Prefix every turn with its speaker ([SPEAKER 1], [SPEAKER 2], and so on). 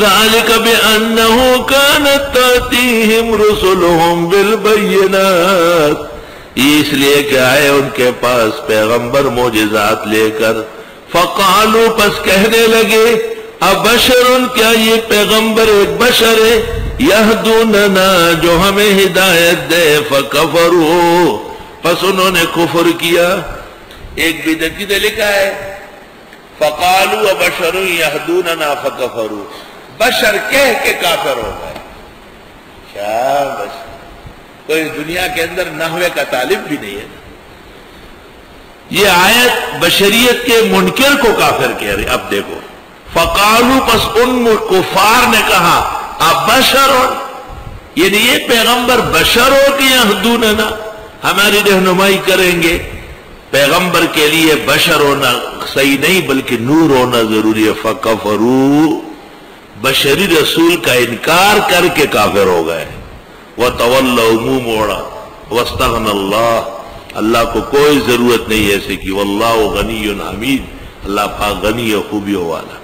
[SPEAKER 1] ذلك بأنه كانت تأتيهم رسلهم بالبينات، اس لیے کہ آئے ان کے پاس پیغمبر معجزات لے کر، فقالوا پس کہنے لگے ابشر کیا یہ پیغمبر ایک بشر ہے، یہدوننا جو ہمیں ہدایت دے، فکفروا پس انہوں نے کفر کیا۔ ایک بدعتی نے لکھا ہے فقالوا ابشر یہدوننا فکفروا، بشر کہہ کے کافر ہو گئے۔ کیا بشر؟ کوئی دنیا کے اندر نحوے کا طالب بھی نہیں ہے۔ یہ آیت بشریت کے منکر کو کافر کہہ رہی۔ اب دیکھو فقالوا پس ان کفار نے کہا ابشر، یعنی یہ پیغمبر بشر ہو کہ یہدوننا ہماری رہنمائی کریں گے۔ پیغمبر کے لیے بشر ہونا صحیح نہیں بلکہ نور ہونا ضروری ہے۔ فکفروا بشری رسول کا انکار کر کے کافر ہو گئے۔ وَتَوَلَّوْا منہ موڑا، وَاسْتَغْنَى اللَّهُ اللہ کو کوئی ضرورت نہیں ایسے کی، وَاللَّهُ غَنِيٌّ حَمِيدٌ اللہ پاک غنی و خوبیوں والا۔